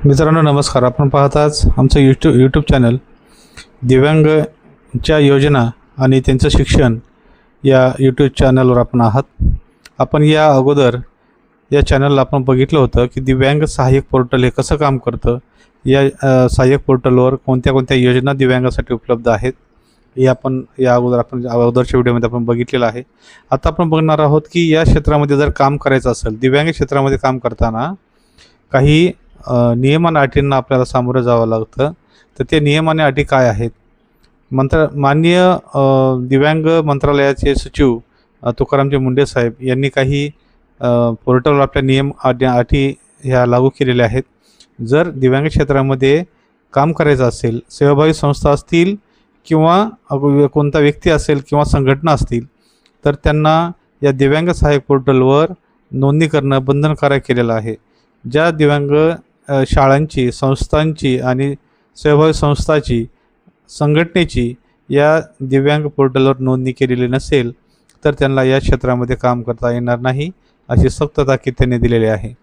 मित्रांनो नमस्कार. आपण पाहताच आमचं यूट्यूब चॅनल दिव्यांगच्या योजना आणि त्यांचं शिक्षण या यूट्यूब चॅनलवर आपण आहात. आपण या अगोदर या चॅनलला आपण बघितलं होतं की दिव्यांग सहाय्यक पोर्टल हे कसं काम करतं, या सहाय्यक पोर्टलवर कोणत्या कोणत्या योजना दिव्यांगासाठी उपलब्ध आहेत हे आपण अगोदरच्या व्हिडिओमध्ये आपण बघितलेलं आहे. आता आपण बघणार आहोत की या क्षेत्रामध्ये जर काम करायचं असेल, दिव्यांग क्षेत्रामध्ये काम करताना काही नियम आणि अटींना आपल्याला सामोरं जावं लागतं. तर ते नियम आणि अटी काय आहेत? माननीय दिव्यांग मंत्रालयाचे सचिव तुकारामजी मुंडे साहेब यांनी काही पोर्टलवर आपल्या नियम अटी ह्या लागू केलेल्या आहेत. जर दिव्यांग क्षेत्रामध्ये काम करायचं असेल, सेवाभावी संस्था असतील किंवा कोणता व्यक्ती असेल किंवा संघटना असतील, तर त्यांना या दिव्यांग सहाय्यक पोर्टलवर नोंदणी करणं बंधनकारक केलेलं आहे. ज्या दिव्यांग शाळांची, संस्थांची आणि सेवाभावी संस्थाची, संघटनेची या दिव्यांग पोर्टलवर नोंदणी केलेली नसेल तर त्यांना या क्षेत्रामध्ये काम करता येणार नाही, अशी सक्त ताकीद त्यांनी दिलेली आहे.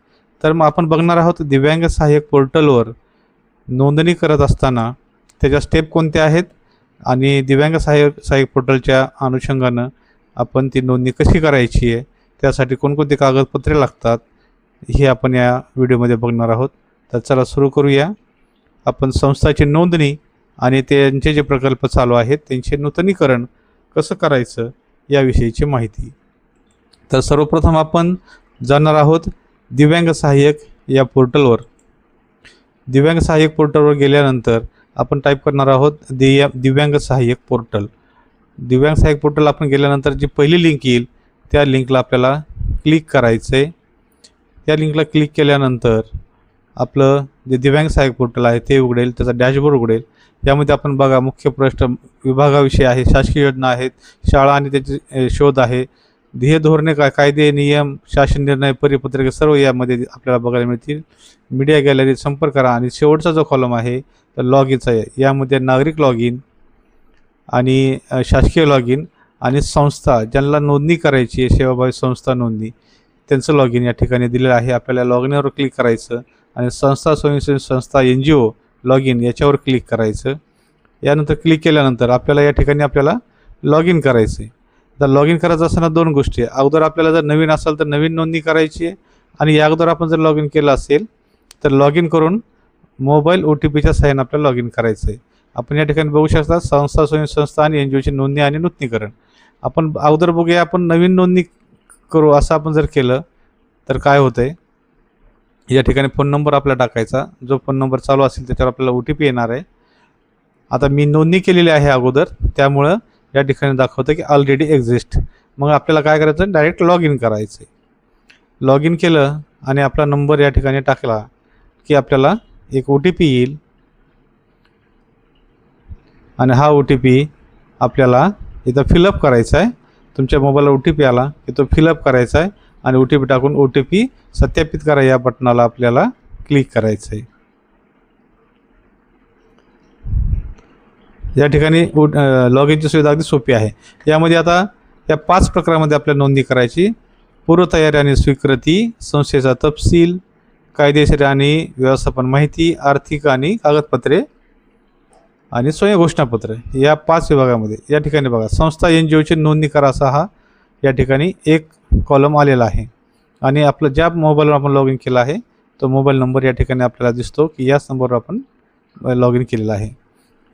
तर मग आपण बघणार आहोत दिव्यांग सहाय्यक पोर्टलवर नोंदणी करत असताना त्याच्या स्टेप कोणत्या आहेत आणि दिव्यांग सहाय्यक पोर्टलच्या अनुषंगानं आपण ती नोंदणी कशी करायची आहे, त्यासाठी कोणकोणती कागदपत्रे लागतात हे आपण या व्हिडिओमध्ये बघणार आहोत. तर चला सुरू करूया. आपण संस्थाची नोंदणी आणि त्यांचे जे प्रकल्प चालू आहेत त्यांचे नूतनीकरण कसं करायचं याविषयीची माहिती. तर सर्वप्रथम आपण जाणार आहोत दिव्यांग सहाय्यक या पोर्टलवर. दिव्यांग सहाय्यक पोर्टलवर गेल्यानंतर आपण टाईप करणार आहोत दिव्यांग सहाय्यक पोर्टल. दिव्यांग सहाय्यक पोर्टल आपण गेल्यानंतर जी पहिली लिंक येईल त्या लिंकला आपल्याला क्लिक करायचं आहे. त्या लिंकला क्लिक केल्यानंतर आपलं जे दिव्यांग सहाय्यक पोर्टल आहे ते उघडेल, त्याचा डॅशबोर्ड उघडेल. यामध्ये आपण बघा मुख्य प्रश्न विभागाविषयी आहे, शासकीय योजना आहेत, शाळा आणि त्याचे शोध आहे, ध्येय धोरणे, कायदे नियम, शासन निर्णय, परिपत्रके सर्व यामध्ये आपल्याला बघायला मिळतील. मीडिया गॅलरी, संपर्क करा आणि शेवटचा जो कॉलम आहे तर लॉग इनचा आहे. यामध्ये नागरिक लॉग इन आणि शासकीय लॉग इन आणि संस्था ज्यांना नोंदणी करायची आहे, सेवाभावी संस्था नोंदणी, त्यांचं लॉग इन या ठिकाणी दिलेलं आहे. आपल्याला लॉग इनवर क्लिक करायचं आणि संस्था, स्वयंसेवी संस्था, NGO लॉग इन याच्यावर क्लिक करायचं. यानंतर क्लिक केल्यानंतर आपल्याला या ठिकाणी लॉग इन करायचं आहे. तर लॉग इन करायचं असताना दोन गोष्टी आहे. अगोदर आपल्याला जर नवीन असेल तर नवीन नोंदणी करायची आहे आणि या अगोदर आपण जर लॉग इन केलं असेल तर लॉग इन करून मोबाईल OTPच्या सहाय्याने आपल्याला लॉग इन करायचं आहे. आपण या ठिकाणी बघू शकता संस्था, स्वयंसंस्था आणि NGOची नोंदणी आणि नूतनीकरण. आपण अगोदर बघूया, आपण नवीन नोंदणी करू असं आपण जर केलं तर काय होतं आहे, या ठिकाणी फोन नंबर आपला टाकायचा. जो फोन नंबर चालू असेल त्याच्यावर आपल्याला OTP येणार आहे. आता मी नोंदणी केलेली आहे अगोदर, त्यामुळं या ठिकाणी दाखवतं की ऑलरेडी एक्झिस्ट. मग आपल्याला काय करायचं, डायरेक्ट लॉग इन करायचं आहे. लॉग इन केलं आणि आपला नंबर या ठिकाणी टाकला की आपल्याला एक OTP येईल आणि हा OTP आपल्याला इथं फिलअप करायचा आहे. तुमच्या मोबाईलला OTP आला की तो फिलअप करायचा आहे आणि OTP टाकून OTP सत्यापित करा या बटनाला आपल्याला क्लिक करायचं आहे. या ठिकाणी लॉग इनची सुविधा अगदी सोपी आहे. यामध्ये आता या 5 प्रकारामध्ये आपल्याला नोंदणी करायची: पूर्वतयारी आणि स्वीकृती, संस्थेचा तपशील, कायदेशीर आणि व्यवस्थापन माहिती, आर्थिक आणि कागदपत्रे आणि स्वयंघोषणापत्र. या 5 विभागामध्ये या ठिकाणी बघा संस्था, NGOची नोंदणी करा असा हा या ठिकाणी एक कॉलम आलेला आहे. आणि आपलं ज्या मोबाईलवर आपण लॉग इन केला आहे तो मोबाईल नंबर या ठिकाणी आपल्याला दिसतो की याच नंबरवर आपण लॉग इन केलेला आहे.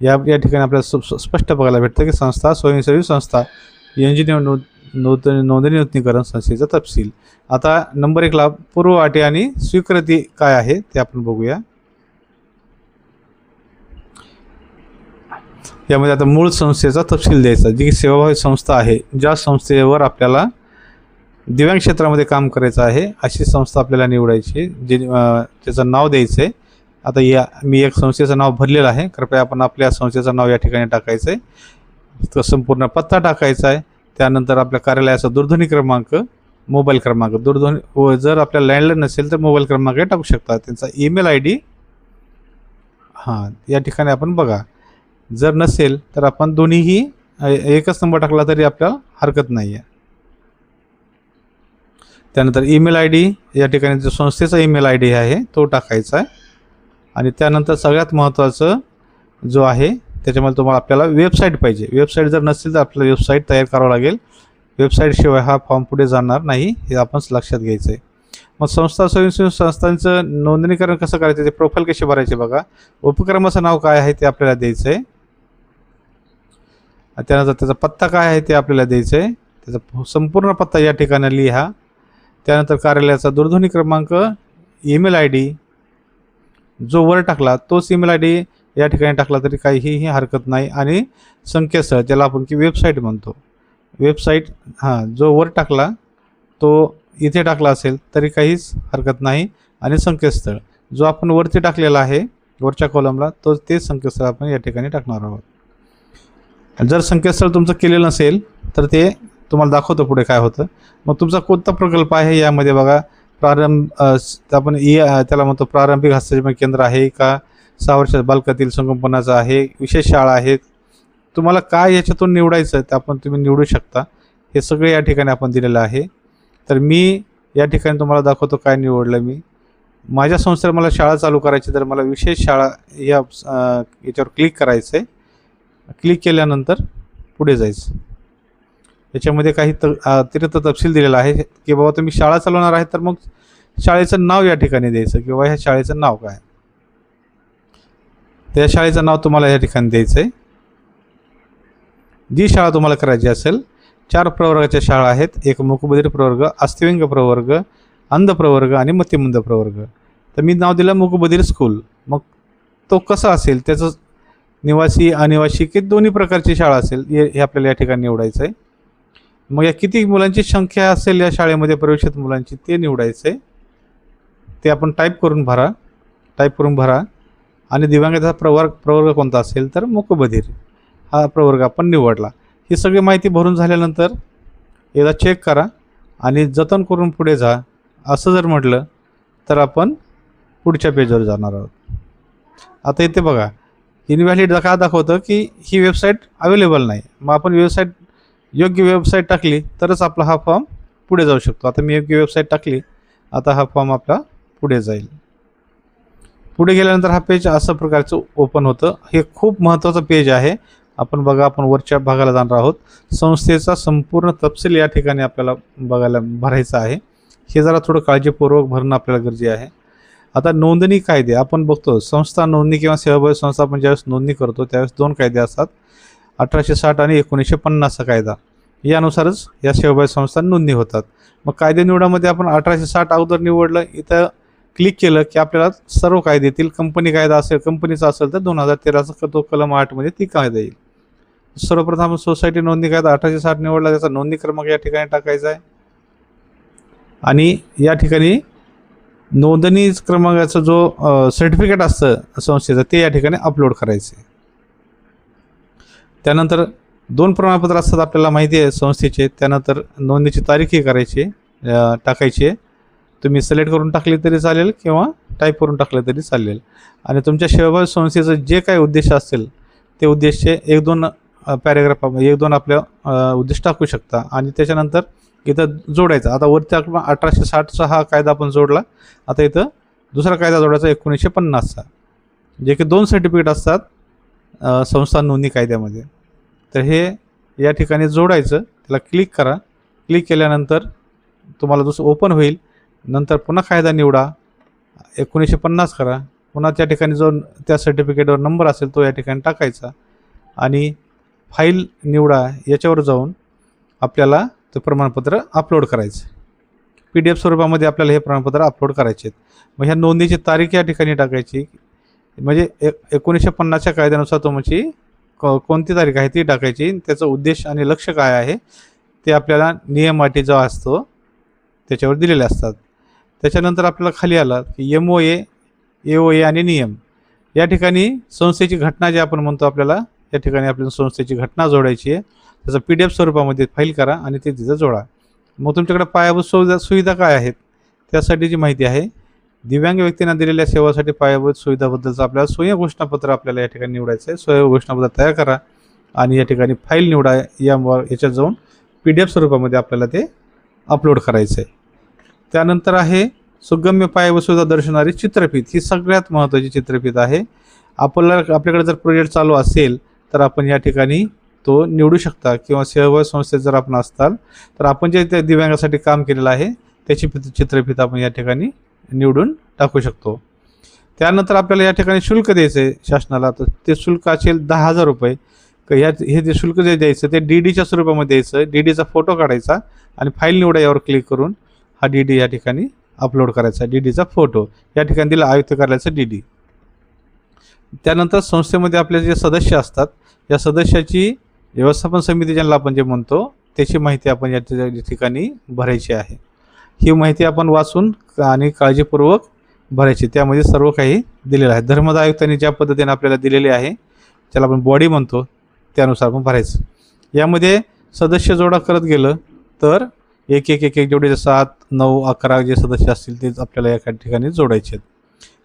या ठिकाणी आपल्याला स्पष्ट बघायला भेटतं की संस्था, स्वयंसेवी संस्था, NGO नोंदणी नूतनीकरण, संस्थेचा तपशील. आता नंबर 1ला पूर्व अटी आणि स्वीकृती काय आहे ते आपण बघूया. यामध्ये आता मूळ संस्थेचा तपशील द्यायचा, जी सेवाभावी संस्था आहे, ज्या संस्थेवर आपल्याला दिव्यांग क्षेत्रामध्ये काम करायचं आहे अशी संस्था आपल्याला निवडायची, जे त्याचं नाव द्यायचं आहे. आता मी एक संस्थेचं नाव भरलेलं आहे, कृपया आपण आपल्या संस्थेचं नाव या ठिकाणी टाकायचं आहे. तो संपूर्ण पत्ता टाकायचा आहे. त्यानंतर आपल्या कार्यालयाचा दूरध्वनी क्रमांक, मोबाईल क्रमांक, जर आपल्याला लँडलाईन नसेल तर मोबाईल क्रमांक टाकू शकता. त्यांचा ईमेल ID या ठिकाणी आपण बघा. जर नसेल तर आपण दोन्हीही एकच नंबर टाकला तरी आपल्याला हरकत नाही आहे. त्यानंतर ईमेल ID या ठिकाणी जो संस्थेचा ईमेल ID आहे तो टाकायचा आहे. आणि त्यानंतर सगळ्यात महत्त्वाचं जो आहे त्याच्यामध्ये तुम्हाला आपल्याला वेबसाईट पाहिजे. वेबसाईट जर नसेल तर आपल्याला वेबसाईट तयार करावं लागेल. वेबसाईटशिवाय हा फॉर्म पुढे जाणार नाही, हे आपण लक्षात घ्यायचं आहे. मग संस्था स्वयंसेवी संस्थांचं नोंदणीकरण कसं करायचं, ते प्रोफाईल कशी भरायची बघा. उपक्रमाचं नाव काय आहे ते आपल्याला द्यायचं आहे. त्यानंतर त्याचा पत्ता काय आहे ते आपल्याला द्यायचं आहे. त्याचा संपूर्ण पत्ता या ठिकाणी लिहा. त्यानंतर कार्यालयाचा दूरध्वनी क्रमांक, ईमेल आय डी जो वर टाकला तोच ईमेल आय डी या ठिकाणी टाकला तरी काहीही हरकत नाही. आणि संकेतस्थळ ज्याला आपण की वेबसाईट म्हणतो, वेबसाईट जो वर टाकला तो इथे टाकला असेल तरी काहीच हरकत नाही. आणि संकेतस्थळ जो आपण वरती टाकलेला आहे वरच्या कॉलमला तो तेच संकेतस्थळ आपण या ठिकाणी टाकणार आहोत. जर संकेतस्थळ तुमचं केलेलं नसेल तर ते तुम्हाला दाखवतो पुढे काय होतं. मग तुमचा कोणता प्रकल्प आहे यामध्ये बघा. आपण त्याला म्हणतो प्रारंभिक हस्तक्षेप केंद्र आहे का, 6 वर्षात बालकातील संगोपनाचं आहे, विशेष शाळा आहेत. तुम्हाला काय याच्यातून निवडायचं तर तुम्ही निवडू शकता. हे सगळे या ठिकाणी आपण दिलेलं आहे. तर मी या ठिकाणी तुम्हाला दाखवतो काय निवडलं मी. माझ्या संस्थेला मला शाळा चालू करायची तर मला विशेष शाळा याच्यावर क्लिक करायचं आहे. क्लिक केल्यानंतर पुढे जायचं. याच्यामध्ये काही अतिरिक्त तपशील दिलेला आहे की बाबा तुम्ही शाळा चालवणार आहे तर मग शाळेचं नाव या ठिकाणी द्यायचं किंवा ह्या शाळेचं नाव काय, त्या शाळेचं नाव तुम्हाला या ठिकाणी द्यायचं आहे. जी शाळा तुम्हाला करायची असेल, 4 प्रवर्गाच्या शाळा आहेत. एक मूकबधिर प्रवर्ग, अस्थिव्यंग प्रवर्ग, अंध प्रवर्ग आणि मतिमंद प्रवर्ग. तर मी नाव दिलं मूकबधिर स्कूल. मग तो कसा असेल, त्याचं निवासी अनिवासी की दोन्ही प्रकारची शाळा असेल हे आपल्याला या ठिकाणी निवडायचं आहे. मग या किती मुलांची संख्या असेल या शाळेमध्ये प्रवेशित मुलांची ते निवडायचं आहे. ते आपण टाईप करून भरा. आणि दिव्यांगाचा प्रवर्ग कोणता असेल तर मूकबधिर हा प्रवर्ग आपण निवडला. ही सगळी माहिती भरून झाल्यानंतर एकदा चेक करा आणि जतन करून पुढे जा. असं जर म्हटलं तर आपण पुढच्या पेजवर जाणार आहोत. आता इथे बघा इनव्हॅलिड का दाखवतं की ही वेबसाईट अवेलेबल नाही. मग आपण योग्य वेबसाईट टाकली तरच आपला हा फॉर्म पुढे जाऊ शकतो. आता मी योग्य वेबसाईट टाकली, आता हा फॉर्म आपला पुढे जाईल. पुढे गेल्यानंतर हा पेज अशा प्रकारचं ओपन होतं. हे खूप महत्त्वाचं पेज आहे. आपण वरच्या भागाला जाणार आहोत. संस्थेचा संपूर्ण तपशील या ठिकाणी आपल्याला भरायचा आहे. हे जरा थोडं काळजीपूर्वक भरणं आपल्याला गरजेचं आहे. आता नोंदणी कायदे आपण बघतो. संस्था नोंदणी किंवा सेवाभावी संस्था आपण ज्यावेळेस नोंदणी करतो त्यावेळेस 2 कायदे असतात, 1860 आणि 1950 कायदा. यानुसारच या सेवाभावी संस्था नोंदणी होतात. मग कायदे निवडामध्ये आपण 1860 अगोदर निवडलं. इथं क्लिक केलं की आपल्याला सर्व कायद्यातील कंपनी कायदा असेल, कंपनीचा असेल तर 2013चा तो कलम 8 मध्ये ती कायदा येईल. सर्वप्रथम सोसायटी नोंदणी कायदा 1860 निवडला. त्याचा नोंदणी क्रमांक या ठिकाणी टाकायचा आहे. आणि या ठिकाणी नोंदणी क्रमांकाचा जो सर्टिफिकेट असतं संस्थेचं ते या ठिकाणी अपलोड करायचं आहे. त्यानंतर 2 प्रमाणपत्र असतात आपल्याला माहिती आहे संस्थेचे. त्यानंतर नोंदणीची तारीखही टाकायची आहे. तुम्ही सिलेक्ट करून टाकली तरी चालेल किंवा टाईप करून टाकलं तरी चालेल. आणि तुमच्या सेवाभावी संस्थेचं जे काही उद्देश असतील ते उद्देशचे 1-2 पॅरेग्राफ 1-2 आपल्या उद्देश टाकू शकता. आणि त्याच्यानंतर इथं जोडायचं. आता वरती आपण 1860चा हा कायदा आपण जोडला. आता इथं दुसरा कायदा जोडायचा 1950चा, जे की 2 सर्टिफिकेट असतात संस्था नोंदणी कायद्यामध्ये. तर हे या ठिकाणी जोडायचं. त्याला क्लिक करा. क्लिक केल्यानंतर तुम्हाला दुसरं ओपन होईल. नंतर पुन्हा कायदा निवडा, 1950 करा. पुन्हा त्या ठिकाणी जो त्या सर्टिफिकेटवर नंबर असेल तो या ठिकाणी टाकायचा आणि फाईल निवडा. याच्यावर जाऊन आपल्याला ते प्रमाणपत्र अपलोड करायचं. PDF स्वरूपामध्ये आपल्याला हे प्रमाणपत्र अपलोड करायचे आहेत. मग ह्या नोंदणीची तारीख या ठिकाणी टाकायची. म्हणजे 1950च्या कायद्यानुसार तुमची कोणती तारीख आहे ती टाकायची. त्याचा उद्देश आणि लक्ष्य काय आहे ते आपल्याला नियम अटी जो असतो त्याच्यावर दिलेले असतात. त्याच्यानंतर आपल्याला खाली आला की MOA, AOA आणि नियम. या ठिकाणी संस्थेची घटना जे आपण म्हणतो आपल्याला या ठिकाणी आपल्याला संस्थेची घटना जोडायची आहे. त्याचा PDF स्वरूपामध्ये फाईल करा आणि ते तिथं जोडा. मग तुमच्याकडे पायाभूत सुविधा काय आहेत त्यासाठीची माहिती आहे. दिव्यांग व्यक्तींना दिलेल्या सेवासाठी पायाभूत सुविधाबद्दलचं आपल्याला स्वयं घोषणापत्र आपल्याला या ठिकाणी निवडायचं आहे. स्वयं घोषणापत्र तयार करा आणि या ठिकाणी फाईल निवडा. याच्यात जाऊन PDF स्वरूपामध्ये आपल्याला ते अपलोड करायचं आहे. त्यानंतर आहे सुगम्य पाय व सुविधा दर्शवणारी चित्रफित ही सगळ्यात महत्त्वाची चित्रफित आहे. आपल्याकडे जर प्रोजेक्ट चालू असेल तर आपण या ठिकाणी तो निवडू शकता, किंवा सेवाभावी संस्थेत जर आपण असताल तर आपण जे त्या दिव्यांगासाठी काम केलेलं आहे त्याची चित्रफित आपण या ठिकाणी निवडून टाकू शकतो. त्यानंतर आपल्याला या ठिकाणी शुल्क द्यायचं आहे शासनाला, तर ते शुल्क असेल 10,000 रुपये. हे जे शुल्क जे द्यायचं ते DDच्या स्वरूपामध्ये द्यायचं. DDचा फोटो काढायचा आणि फाईल निवडा यावर क्लिक करून हा DD या ठिकाणी अपलोड करायचा. DDचा फोटो या ठिकाणी दिला आयुक्त कार्यालयाचा DD. त्यानंतर संस्थेमध्ये आपले जे सदस्य असतात या सदस्याची व्यवस्थापन समिती ज्यांना आपण जे म्हणतो त्याची माहिती आपण या ठिकाणी भरायची आहे. ही माहिती आपण वाचून आणि काळजीपूर्वक भरायची. त्यामध्ये सर्व काही दिलेलं आहे. धर्मदाय आयुक्तांनी ज्या पद्धतीने आपल्याला दिलेले आहे ज्याला आपण बॉडी म्हणतो त्यानुसार आपण भरायचं. यामध्ये सदस्य जोडा करत गेलं तर एक जेवढे 7, 9, 11 जे सदस्य असतील तेच आपल्याला एका ठिकाणी जोडायचे आहेत.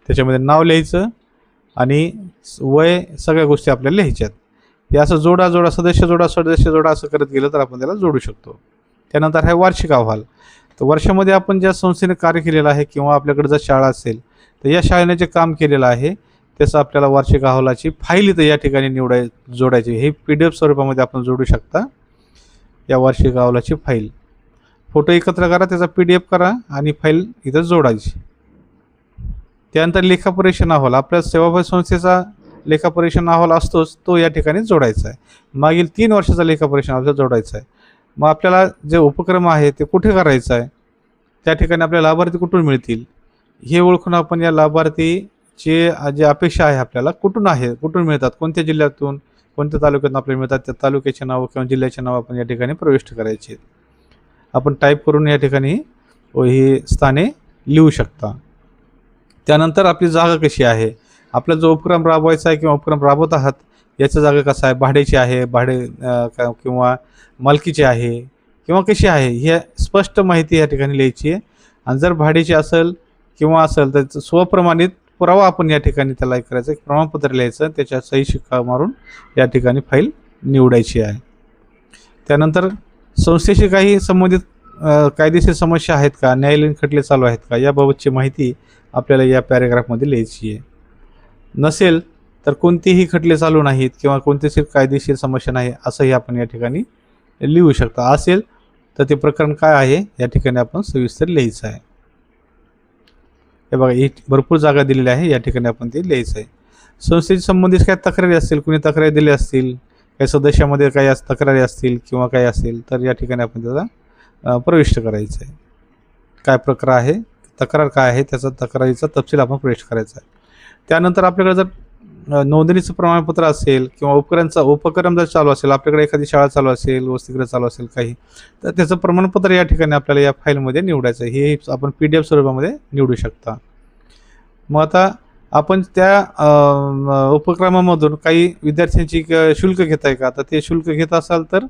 त्याच्यामध्ये नाव लिहायचं आणि वय सगळ्या गोष्टी आपल्याला लिहायच्यात. हे असं जोडा सदस्य जोडा असं करत गेलं तर आपण त्याला जोडू शकतो. त्यानंतर आहे वार्षिक अहवाल. तर वर्षामध्ये आपण ज्या संस्थेने कार्य केलेलं आहे किंवा आपल्याकडे जर शाळा असेल तर या शाळेने जे काम केलेलं आहे त्याचं आपल्याला वार्षिक अहवालाची फाईल इथं या ठिकाणी जोडायची. हे PDF स्वरूपामध्ये आपण जोडू शकता. या वार्षिक अहवालाची फाईल फोटो एकत्र करा, त्याचा PDF करा आणि फाईल इथं जोडायची. त्यानंतर लेखापरीक्षण अहवाल. आपल्या सेवाभावी संस्थेचा लेखापरीक्षण अहवाल असतोच, तो या ठिकाणी जोडायचा आहे. मागील 3 वर्षाचा लेखापरीक्षण अहवाल जोडायचा आहे. मग आपल्याला जे उपक्रम आहे ते कुठे करायचं आहे, त्या ठिकाणी आपल्याला लाभार्थी कुठून मिळतील हे ओळखून आपण या लाभार्थीचे जे अपेक्षा आहे आपल्याला कुठून मिळतात, कोणत्या जिल्ह्यातून कोणत्या तालुक्यातून आपल्याला मिळतात त्या तालुक्याचे नाव किंवा जिल्ह्याचे नाव आपण या ठिकाणी प्रविष्ट करायचे. आपण टाईप करून या ठिकाणी ही स्थाने लिहू शकता. त्यानंतर आपली जागा कशी आहे, आपला जो उपक्रम राबवायचा आहे किंवा उपक्रम राबवत आहात याचा जागा कसा आहे, भाड्याची आहे, किंवा मालकीची आहे किंवा कशी आहे, हे स्पष्ट माहिती या ठिकाणी लिहायची आहे. आणि जर भाड्याची असेल तर स्वप्रमाणित पुरावा आपण या ठिकाणी त्याला करायचं, एक प्रमाणपत्र लिहायचं, त्याच्या सही शिक्का मारून या ठिकाणी फाईल निवडायची आहे. त्यानंतर संस्थेशी काही संबंधित कायदेशीर समस्या आहेत का, न्यायालयीन खटले चालू आहेत का याबाबतची माहिती आपल्याला या पॅरेग्राफमध्ये लिहायची आहे. नसेल तर कोणतेही खटले चालू नाहीत किंवा कोणतीही कायदेशीर समस्या नाही असंही आपण या ठिकाणी लिहू शकता. असेल तर ते प्रकरण काय आहे या ठिकाणी आपण सविस्तर लिहायचं आहे. हे बघा ही भरपूर जागा दिलेली आहे, या ठिकाणी आपण ते लिहायचं आहे. संस्थेशी संबंधित काही तक्रारी असतील, कुणी तक्रारी दिली असतील, काही सदस्यामध्ये काही तक्रारी असतील किंवा काही असेल तर या ठिकाणी आपण त्याचा प्रविष्ट करायचं आहे. काय प्रकार आहे, तक्रार काय आहे त्याचा तक्रारीचा तपशील आपण प्रविष्ट करायचा आहे. त्यानंतर आपल्याकडे जर नोंदणीचं प्रमाणपत्र असेल किंवा उपक्रम जर चालू असेल, आपल्याकडे एखादी शाळा चालू असेल, वसतिगृह चालू असेल काही, तर त्याचं प्रमाणपत्र या ठिकाणी आपल्याला या फाईलमध्ये निवडायचं आहे. हे आपण PDF स्वरूपामध्ये निवडू शकता. मग आता आपण त्या उपक्रमामधून काही विद्यार्थ्यांची शुल्क घेताय का, तर ते शुल्क घेत असाल तर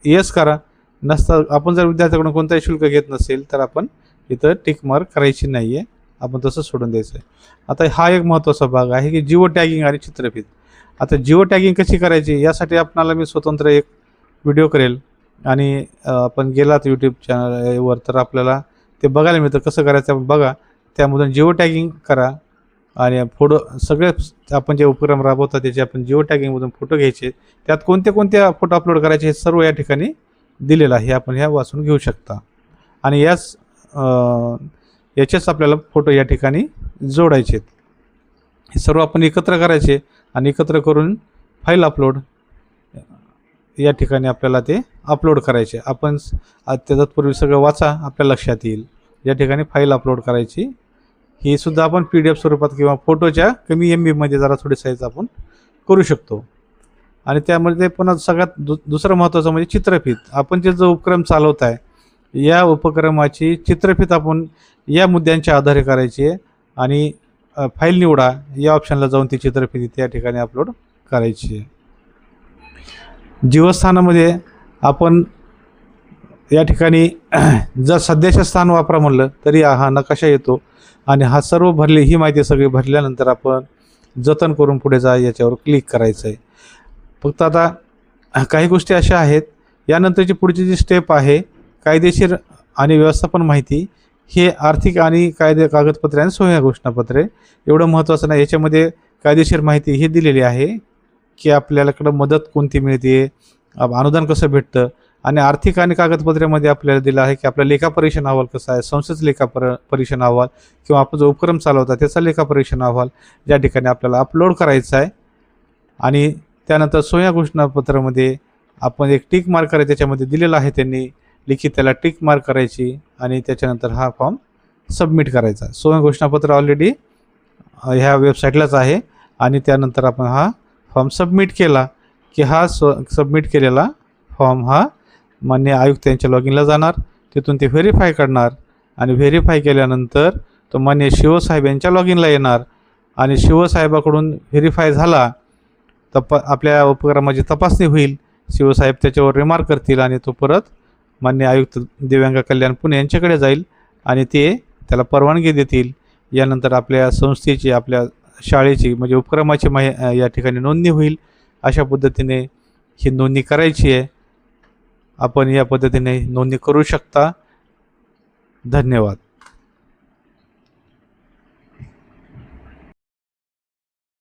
येस करा. आपण जर विद्यार्थ्याकडून कोणताही शुल्क घेत नसेल तर आपण इथं टिक मार्क करायची नाही आहे, आपण तसं सोडून द्यायचं आहे. आता हा एक महत्त्वाचा भाग आहे की जिओ टॅगिंग आणि चित्रफित. आता जिओ टॅगिंग कशी करायची यासाठी आपणाला मी स्वतंत्र एक व्हिडिओ करेल आणि आपण गेलात यूट्यूब चॅनलवर तर आपल्याला ते बघायला मिळतं कसं करायचं. आपण बघा, त्यामधून जिओ टॅगिंग करा आणि फोटो सगळे आपण जे उपक्रम राबवतात त्याचे आपण जिओ टॅगिंगमधून फोटो घ्यायचे, त्यात कोणते फोटो अपलोड करायचे हे सर्व या ठिकाणी दिलेलं आहे, आपण ह्या वाचून घेऊ शकता. आणि याचेच आपल्याला फोटो या ठिकाणी जोडायचे. हे सर्व आपण एकत्र करायचे आणि एकत्र करून फाईल अपलोड या ठिकाणी आपल्याला ते अपलोड करायचे. आपण त्याच्यापूर्वी सगळं वाचा, आपल्या लक्षात येईल. या ठिकाणी फाईल अपलोड करायची. ही सुद्धा आपण PDF स्वरूपात किंवा फोटोच्या कमी MB मध्ये जरा थोडी साईज आपण करू शकतो. आणि त्यामध्ये पण सगळ्यात दुसरं महत्त्वाचं म्हणजे चित्रफित. आपण जो उपक्रम चालवत आहे या उपक्रमाची चित्रफित आपण या मुद्द्यांच्या आधारे करायची आहे आणि फाईल निवडा या ऑप्शनला जाऊन ती चित्रफित त्या ठिकाणी अपलोड करायची आहे. जीवस्थानामध्ये आपण या ठिकाणी जर सध्याचे स्थान वापरा म्हणलं तरी हा नकाशा येतो आणि हा सर्व ही माहिती सगळी भरल्यानंतर आपण जतन करून पुढे जा याच्यावर क्लिक करायचं आहे. फक्त आता काही गोष्टी अशा आहेत, यानंतरची पुढची जी स्टेप आहे कायदेशीर आणि व्यवस्थापन माहिती हे आर्थिक आणि कागदपत्रे आणि सोया घोषणापत्रे एवढं महत्त्वाचं नाही. याच्यामध्ये कायदेशीर माहिती ही दिलेली आहे की आपल्याकडं मदत कोणती मिळते, अनुदान कसं भेटतं, आणि आर्थिक आणि कागदपत्रेमध्ये आपल्याला दिलं आहे की आपला लेखापरीक्षण अहवाल कसा आहे, संस्थेचा परीक्षण अहवाल किंवा आपण जो उपक्रम चालवता त्याचा लेखापरीक्षण अहवाल या ठिकाणी आपल्याला अपलोड करायचा आहे. आणि त्यानंतर सोया घोषणापत्रामध्ये आपण एक टिक मार्क करायचं, त्याच्यामध्ये दिलेलं आहे त्यांनी लिखित, त्याला टिक मार्क करायची आणि त्याच्यानंतर हा फॉर्म सबमिट करायचा. सोया घोषणापत्र ऑलरेडी ह्या वेबसाईटलाच आहे आणि त्यानंतर आपण हा फॉर्म सबमिट केला की हा सबमिट केलेला फॉर्म हा मान्य आयुक्त यांच्या लॉगिनला जाणार, तिथून ते व्हेरीफाय करणार आणि व्हेरीफाय केल्यानंतर तो मान्य शिवसाहेब यांच्या लॉगिनला येणार आणि शिवसाहेबाकडून व्हेरीफाय झाला तर आपल्या उपक्रमाची तपासणी होईल. शिवसाहेब त्याच्यावर रिमार्क करतील आणि तो परत मान्य आयुक्त दिव्यांग कल्याण पुणे यांच्याकडे जाईल आणि ते त्याला परवानगी देतील. यानंतर आपल्या संस्थेची, आपल्या शाळेची म्हणजे उपक्रमाची या ठिकाणी नोंदणी होईल. अशा पद्धतीने ही नोंदणी करायची आहे. आपण या पद्धतीने नोंदणी करू शकता. धन्यवाद.